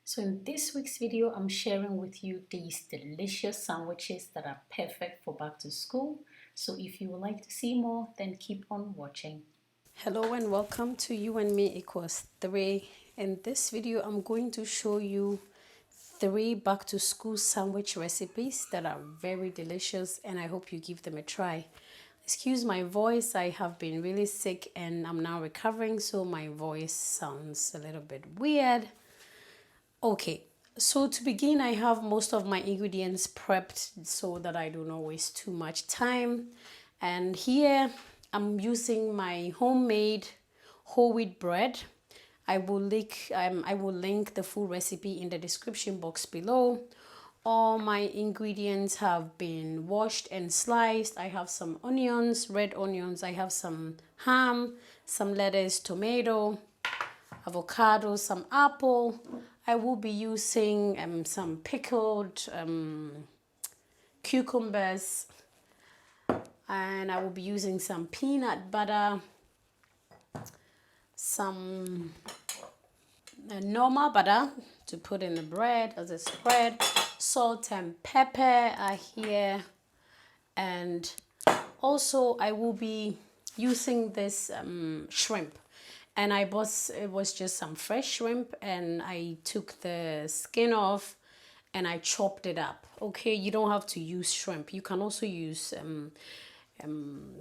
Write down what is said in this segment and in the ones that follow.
So in this week's video, I'm sharing with you these delicious sandwiches that are perfect for back to school. So if you would like to see more, then keep on watching. Hello and welcome to You and Me Equals 3. In this video, I'm going to show you 3 back to school sandwich recipes that are very delicious, and I hope you give them a try. Excuse my voice, I have been really sick and I'm now recovering, so my voice sounds a little bit weird. Okay, so to begin, I have most of my ingredients prepped so that I do not waste too much time. And here I'm using my homemade whole wheat bread. I will link the full recipe in the description box below. All my ingredients have been washed and sliced. I have some onions, red onions. I have some ham, some lettuce, tomato, avocado, some apple. I will be using some pickled cucumbers, and I will be using some peanut butter, some normal butter to put in the bread as a spread. Salt and pepper are here, and also I will be using this shrimp. And it was just some fresh shrimp, and I took the skin off and I chopped it up. Okay, you don't have to use shrimp. You can also use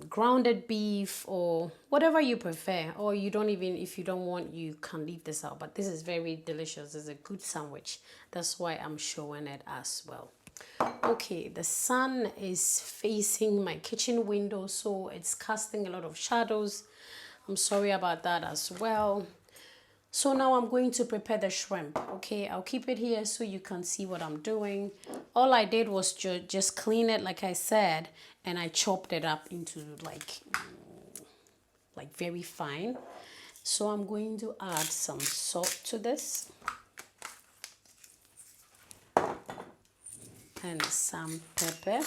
grounded beef or whatever you prefer. Or you don't even, if you don't want, you can leave this out. But this is very delicious. It's a good sandwich. That's why I'm showing it as well. Okay, the sun is facing my kitchen window, so it's casting a lot of shadows. I'm sorry about that as well. So now I'm going to prepare the shrimp. Okay, I'll keep it here so you can see what I'm doing. All I did was just clean it, like I said, and I chopped it up into like very fine. So I'm going to add some salt to this and some pepper.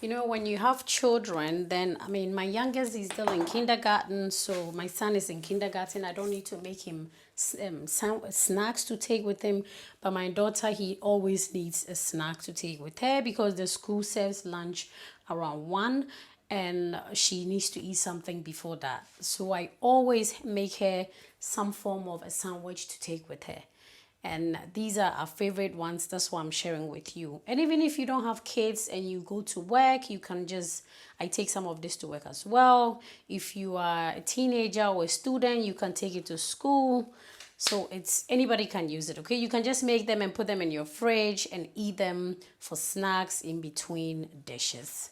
You know, when you have children, then, I mean, my youngest is still in kindergarten, so my son is in kindergarten. I don't need to make him snacks to take with him, but my daughter, he always needs a snack to take with her because the school serves lunch around 1, and she needs to eat something before that. So I always make her some form of a sandwich to take with her. And these are our favorite ones. That's why I'm sharing with you. And even if you don't have kids and you go to work, you can just, I take some of this to work as well. If you are a teenager or a student, you can take it to school. So it's, anybody can use it, okay? You can just make them and put them in your fridge and eat them for snacks in between dishes.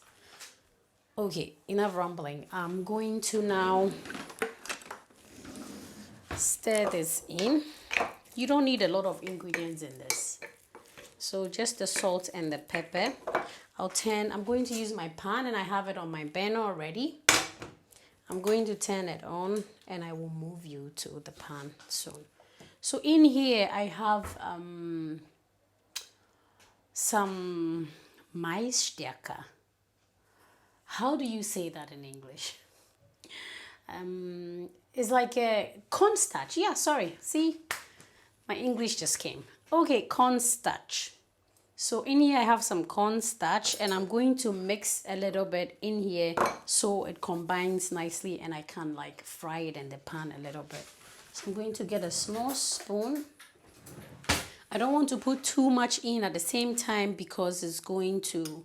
Okay, enough rambling. I'm going to now stir this in. You don't need a lot of ingredients in this. So just the salt and the pepper. I'm going to use my pan, and I have it on my burner already. I'm going to turn it on and I will move you to the pan soon. So in here I have some maisstärke. How do you say that in English? It's like a cornstarch. Yeah, sorry. See? My English just came. Okay, cornstarch. So in here I have some cornstarch, and I'm going to mix a little bit in here so it combines nicely and I can like fry it in the pan a little bit. So I'm going to get a small spoon. I don't want to put too much in at the same time because it's going to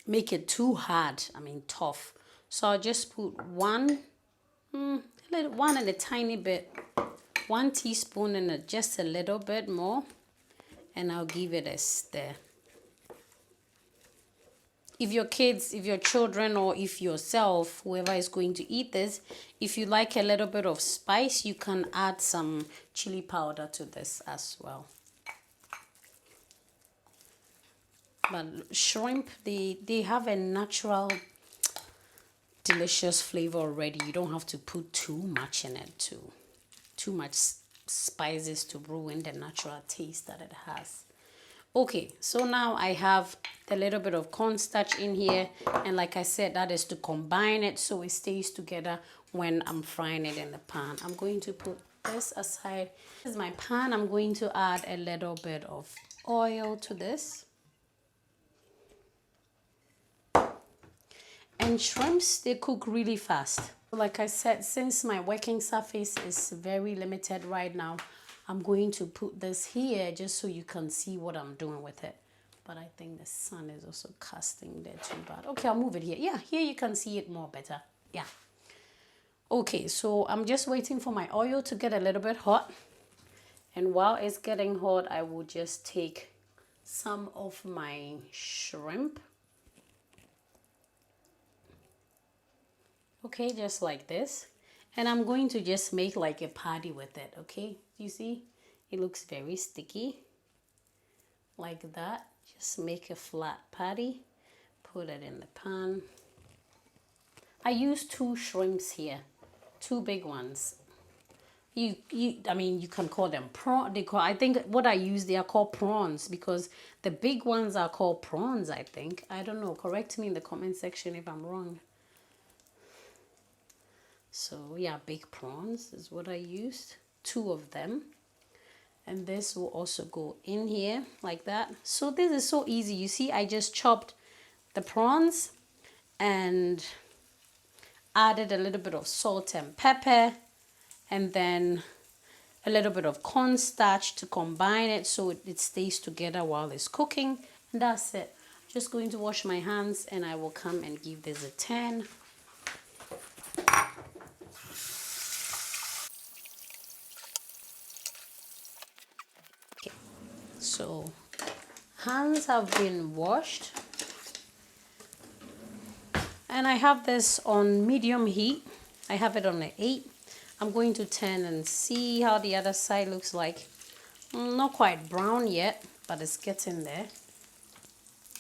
make it too hard, tough. So I'll just put one and a tiny bit. 1 teaspoon and just a little bit more, and I'll give it a stir. If your kids, if your children, or if yourself, whoever is going to eat this, if you like a little bit of spice, you can add some chili powder to this as well. But shrimp, they have a natural delicious flavor already. You don't have to put too much in it too much spices to ruin the natural taste that it has. Okay, so now I have a little bit of cornstarch in here, and like I said, that is to combine it so it stays together when I'm frying it in the pan. I'm going to put this aside. This is my pan. I'm going to add a little bit of oil to this. And shrimps, they cook really fast. Like I said, since my working surface is very limited right now, I'm going to put this here just so you can see what I'm doing with it. But I think the sun is also casting there too bad. Okay, I'll move it here. Yeah, here you can see it more better. Yeah. Okay, so I'm just waiting for my oil to get a little bit hot. And while it's getting hot, I will just take some of my shrimp. Okay, just like this. And I'm going to just make like a patty with it, okay? You see? It looks very sticky. Like that. Just make a flat patty. Put it in the pan. I use 2 shrimps here. 2 big ones. I mean, you can call them prawn. I think what I use, they are called prawns because the big ones are called prawns, I think. I don't know. Correct me in the comment section if I'm wrong. So yeah, big prawns is what I used. 2 of them. And this will also go in here like that. So this is so easy. You see, I just chopped the prawns and added a little bit of salt and pepper and then a little bit of cornstarch to combine it so it stays together while it's cooking. And that's it. Just going to wash my hands and I will come and give this a turn. Okay. So hands have been washed. And I have this on medium heat. I have it on an 8. I'm going to turn and see how the other side looks like. Not quite brown yet, but it's getting there.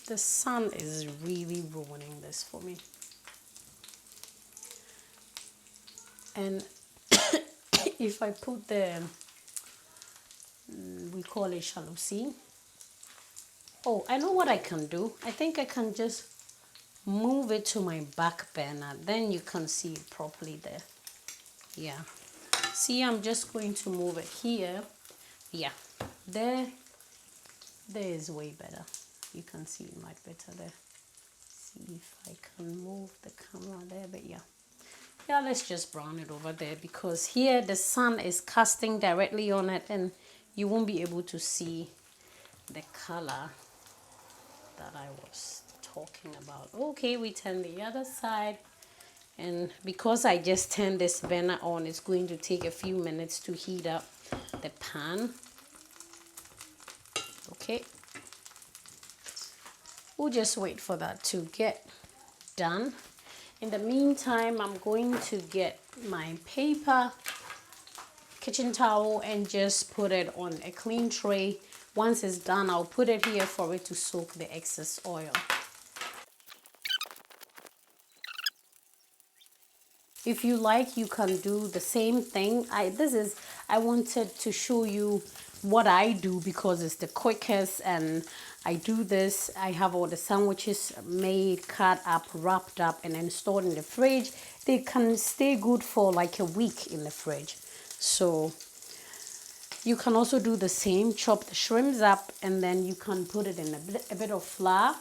The sun is really ruining this for me. And if I put the, we call it jalousie. Oh, I know what I can do. I think I can just move it to my back burner. Then you can see it properly there. Yeah. See, I'm just going to move it here. Yeah. There is way better. You can see it much better there. See if I can move the camera there, but yeah. Yeah, let's just brown it over there because here the sun is casting directly on it and you won't be able to see the color that I was talking about. Okay, we turn the other side. And because I just turned this burner on, it's going to take a few minutes to heat up the pan. Okay. We'll just wait for that to get done. In the meantime, I'm going to get my paper, kitchen towel, and just put it on a clean tray. Once it's done, I'll put it here for it to soak the excess oil. If you like, you can do the same thing. I wanted to show you what I do because it's the quickest and I do this. I have all the sandwiches made, cut up, wrapped up and then stored in the fridge. They can stay good for like a week in the fridge. So you can also do the same. Chop the shrimps up and then you can put it in a bit of flour.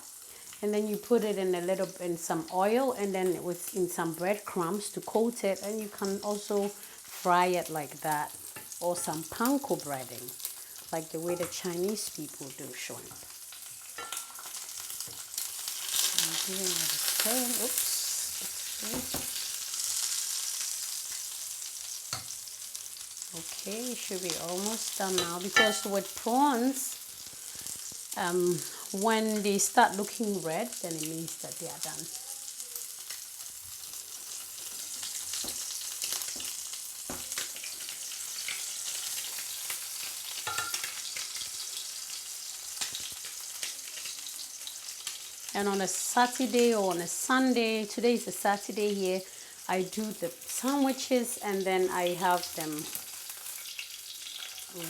And then you put it in some oil and then in some breadcrumbs to coat it. And you can also fry it like that. Or some panko breading, like the way the Chinese people do shrimp. I'm doing the same. Oops. Okay, it should be almost done now because with prawns, when they start looking red, then it means that they are done. And on a Saturday or on a Sunday, today is a Saturday here, I do the sandwiches and then I have them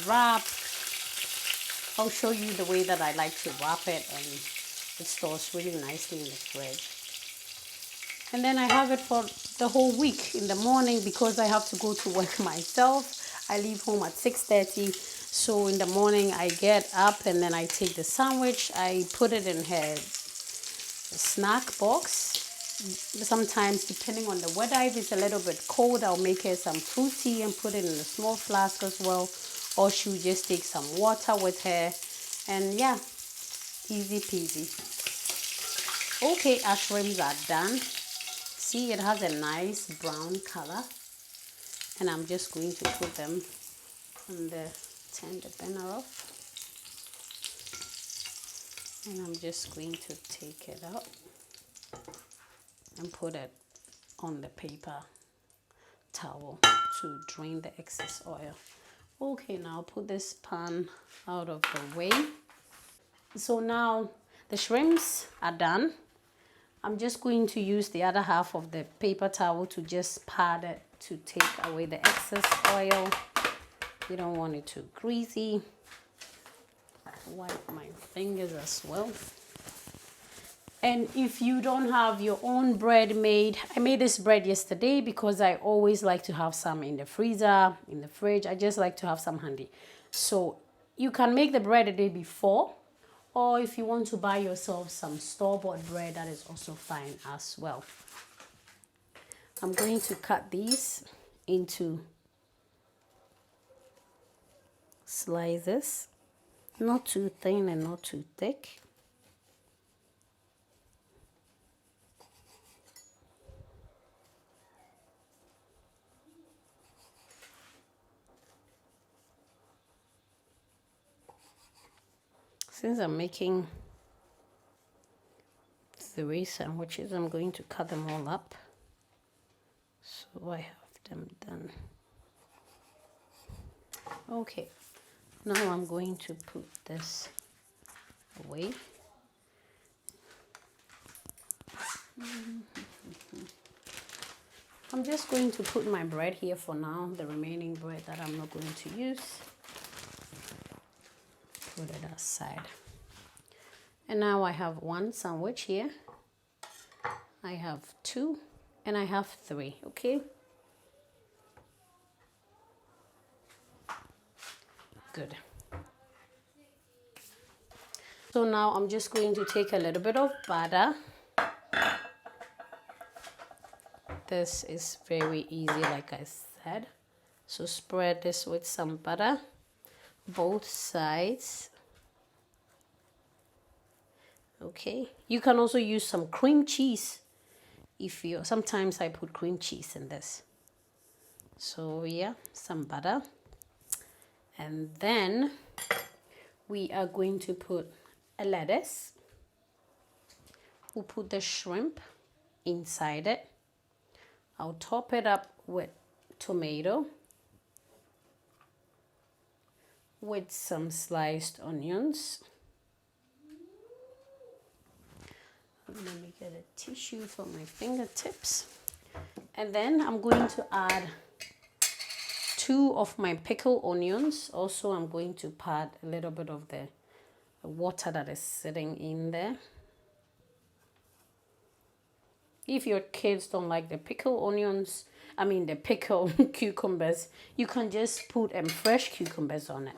wrapped. I'll show you the way that I like to wrap it and it stores really nicely in the fridge. And then I have it for the whole week in the morning because I have to go to work myself. I leave home at 6:30. So in the morning I get up and then I take the sandwich. I put it in her snack box. Sometimes, depending on the weather, if it's a little bit cold, I'll make her some fruit tea and put it in a small flask as well. Or she'll just take some water with her. And yeah, easy peasy. Okay, our shrimps are done. See, it has a nice brown color. And I'm just going to put them on turn the burner off. And I'm just going to take it out and put it on the paper towel to drain the excess oil. Okay, now I'll put this pan out of the way. So now the shrimps are done. I'm just going to use the other half of the paper towel to just pad it to take away the excess oil. You don't want it too greasy. Wipe my fingers as well. And if you don't have your own bread made, I made this bread yesterday because I always like to have some in the freezer, in the fridge. I just like to have some handy. So you can make the bread the day before, or if you want to buy yourself some store-bought bread, that is also fine as well. I'm going to cut these into slices, not too thin and not too thick. Since I'm making 3 sandwiches, I'm going to cut them all up. So I have them done. Okay, now I'm going to put this away. I'm just going to put my bread here for now, the remaining bread that I'm not going to use. Put it aside. And now I have 1 sandwich here. I have 2 and I have 3, okay? Good. So now I'm just going to take a little bit of butter. This is very easy, like I said. So spread this with some butter, both sides. Okay, you can also use some cream cheese if you, sometimes I put cream cheese in this. So yeah, some butter. And then we are going to put a lettuce. We'll put the shrimp inside it. I'll top it up with tomato, with some sliced onions. Let me get a tissue for my fingertips. And then I'm going to add 2 of my pickled onions. Also, I'm going to add a little bit of the water that is sitting in there. If your kids don't like the pickled onions, the pickled cucumbers, you can just put fresh cucumbers on it.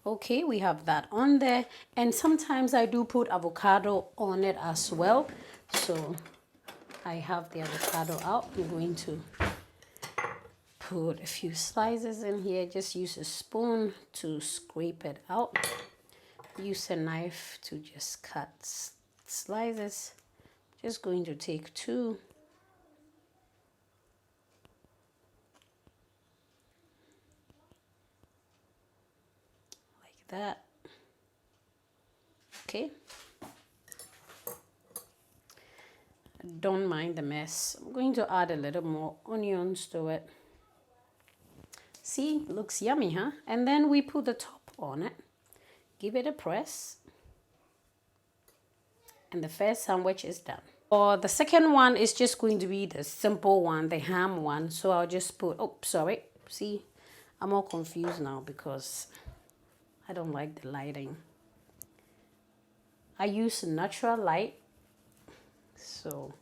Okay, we have that on there. And sometimes I do put avocado on it as well. So I have the avocado out. I'm going to put a few slices in here. Just use a spoon to scrape it out. Use a knife to just cut slices. Just going to take 2. Like that. Okay. Don't mind the mess. I'm going to add a little more onions to it. See, looks yummy, huh? And then we put the top on it. Give it a press. And the first sandwich is done. Or the second one is just going to be the simple one, the ham one. So I'll just put, oh, sorry. See, I'm all confused now because I don't like the lighting. I use natural light. So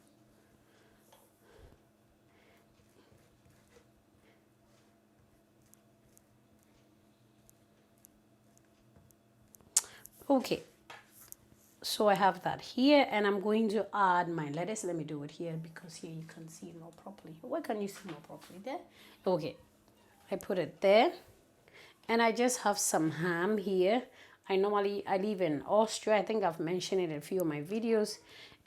Okay, so I have that here, and I'm going to add my lettuce. Let me do it here because here you can see more properly. Where can you see more properly? There. Okay, I put it there, and I just have some ham here. I live in Austria. I think I've mentioned it in a few of my videos,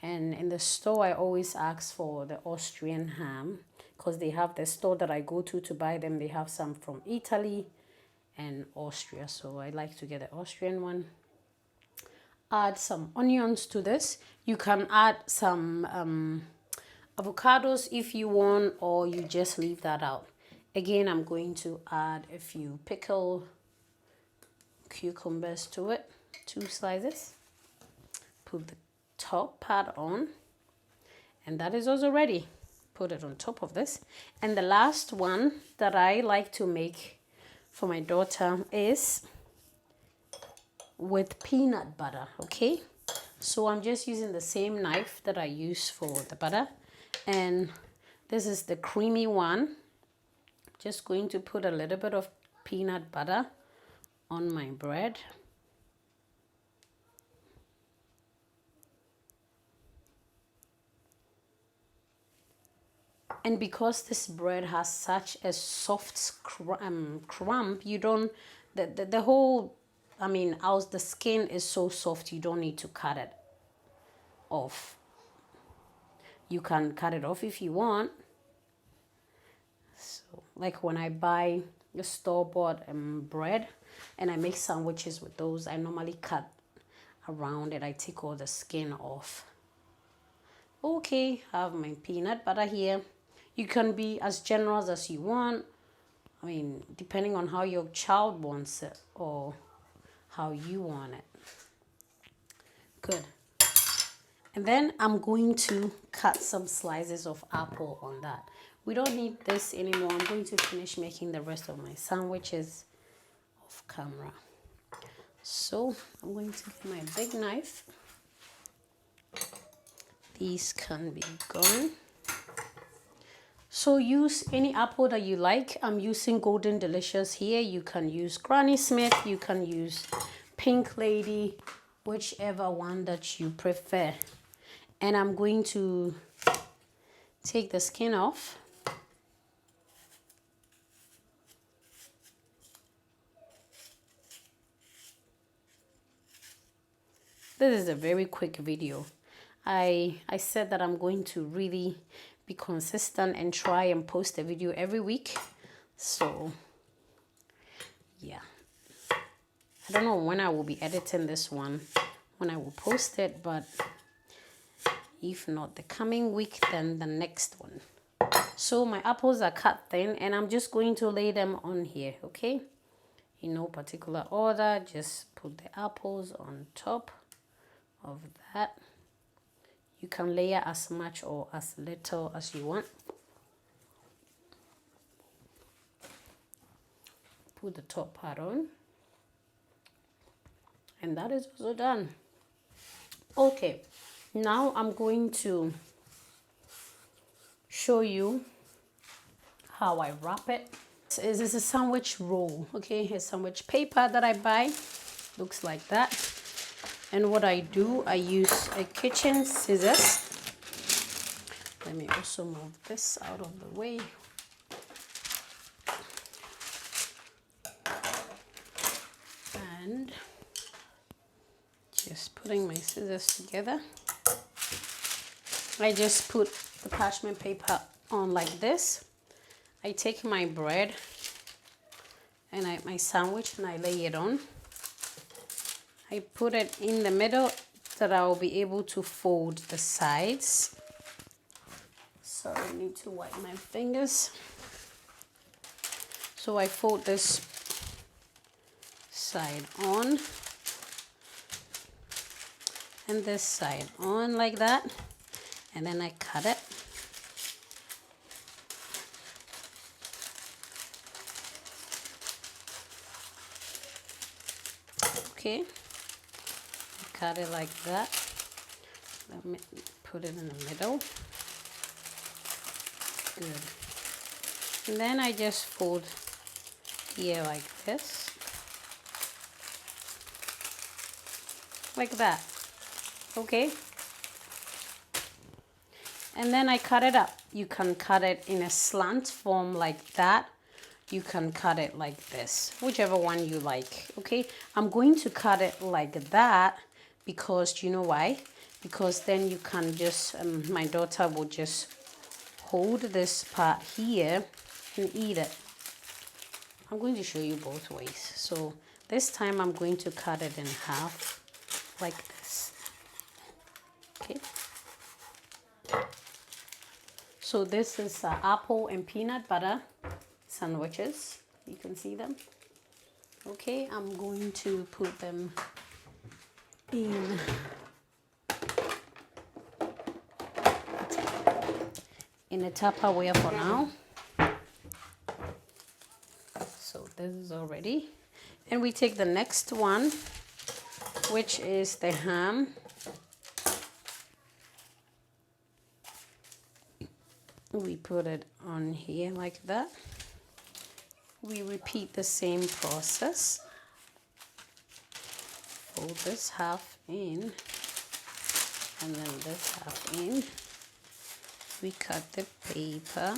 and in the store I always ask for the Austrian ham because they have the store that I go to buy them. They have some from Italy and Austria, so I like to get the Austrian one. Add some onions to this. You can add some avocados if you want, or you just leave that out. Again, I'm going to add a few pickled cucumbers to it, 2 slices. Put the top part on, and that is also ready. Put it on top of this. And the last one that I like to make for my daughter is with peanut butter. Okay, so I'm just using the same knife that I use for the butter, and this is the creamy one. Just going to put a little bit of peanut butter on my bread. And because this bread has such a soft crumb, you don't, the whole, the skin is so soft, you don't need to cut it off. You can cut it off if you want. So, like when I buy the store-bought bread and I make sandwiches with those, I normally cut around it. I take all the skin off. Okay, I have my peanut butter here. You can be as generous as you want. Depending on how your child wants it or how you want it. Good. And then I'm going to cut some slices of apple on that. We don't need this anymore. I'm going to finish making the rest of my sandwiches off camera. So I'm going to get my big knife. These can be gone. So use any apple that you like. I'm using Golden Delicious here. You can use Granny Smith. You can use Pink Lady, whichever one that you prefer. And I'm going to take the skin off. This is a very quick video. I said that I'm going to really be consistent and try and post a video every week. So yeah, I don't know when I will be editing this one, when I will post it, but if not the coming week, then the next one. So my apples are cut thin, and I'm just going to lay them on here. Okay, in no particular order, just put the apples on top of that. You can layer as much or as little as you want. Put the top part on. And that is also done. Okay, now I'm going to show you how I wrap it. This is a sandwich roll, okay? A sandwich paper that I buy. Looks like that. And what I do, I use a kitchen scissors. Let me also move this out of the way. And just putting my scissors together. I just put the parchment paper on like this. I take my bread and my sandwich and I lay it on. I put it in the middle that I will be able to fold the sides. Sorry, I need to wipe my fingers. So I fold this side on and this side on like that, and then I cut it. Okay. Cut it like that. Let me put it in the middle. Good. And then I just fold here like this. like that. Okay, and then I cut it up. You can cut it in a slant form like that. You can cut it like this, whichever one you like. Okay, I'm going to cut it like that because you know why? Because then you can just my daughter will just hold this part here and eat it. I'm going to show you both ways. So this time I'm going to cut it in half like this. Okay, so this is apple and peanut butter sandwiches. You can see them. Okay, I'm going to put them in a Tupperware for now. So this is all ready. And we take the next one, which is the ham. We put it on here like that. We repeat the same process. Fold this half in and then this half in. We cut the paper.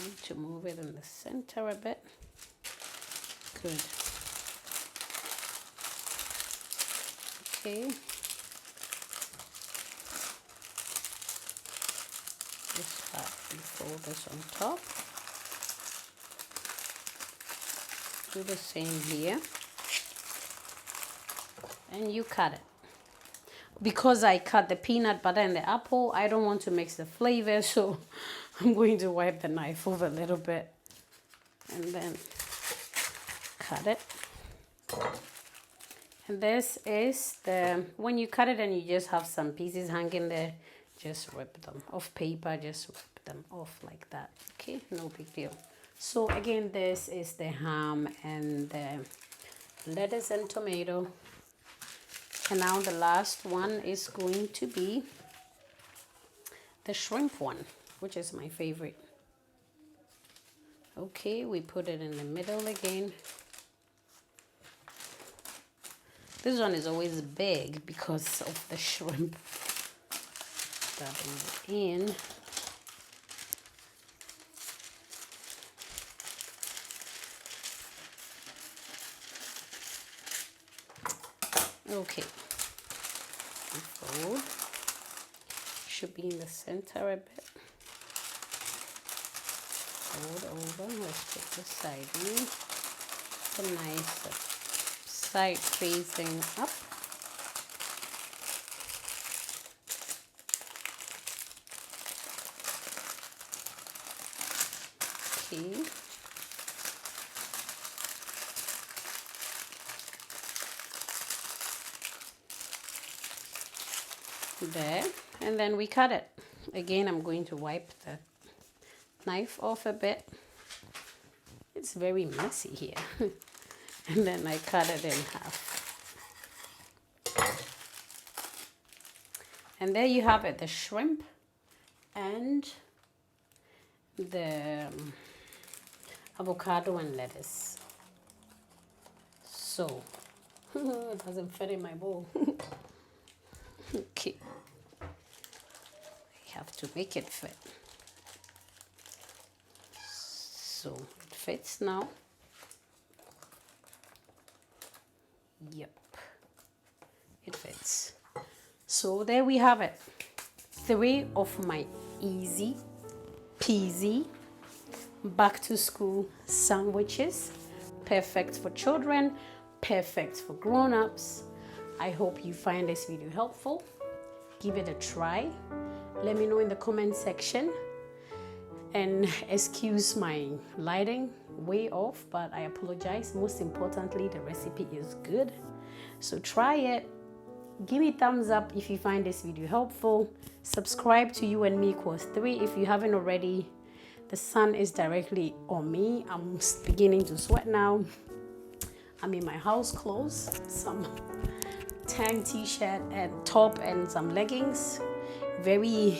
Need to move it in the center a bit. Good. Okay. This part, we fold this on top. Do the same here. And you cut it. Because I cut the peanut butter and the apple, I don't want to mix the flavor, so I'm going to wipe the knife over a little bit and then cut it. And this is when you cut it and you just have some pieces hanging there, just rip them off paper, just rip them off like that. Okay, no big deal. So again, this is the ham and the lettuce and tomato. And now the last one is going to be the shrimp one, which is my favorite. Okay, we put it in the middle again. This one is always big because of the shrimp. That in. Okay. Fold. Should be in the center a bit. Fold over. Let's put the side in. A nice side facing up. Okay. There, and then we cut it. Again, I'm going to wipe the knife off a bit. It's very messy here. And then I cut it in half. And there you have it, the shrimp and the avocado and lettuce. So, it doesn't fit in my bowl. Okay. I have to make it fit. So, it fits now. Yep, it fits. So there we have it. 3 of my easy peasy back to school sandwiches. Perfect for children, perfect for grown-ups. I hope you find this video helpful. Give it a try. Let me know in the comment section. And excuse my lighting, way off, but I apologize. Most importantly, the recipe is good. So try it. Give me a thumbs up if you find this video helpful. Subscribe to YouAndMeEquals 3 if you haven't already. The sun is directly on me. I'm beginning to sweat now. I'm in my house clothes, some tank t-shirt and top and some leggings. Very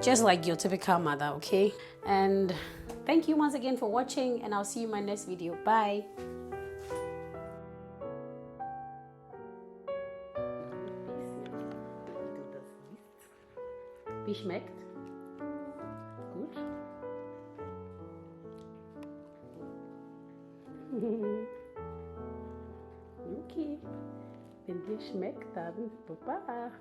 just like your typical mother, okay? And thank you once again for watching, and I'll see you in my next video. Bye. Wie schmeckt? Gut. Okay. Wenn dir schmeckt, dann Baba.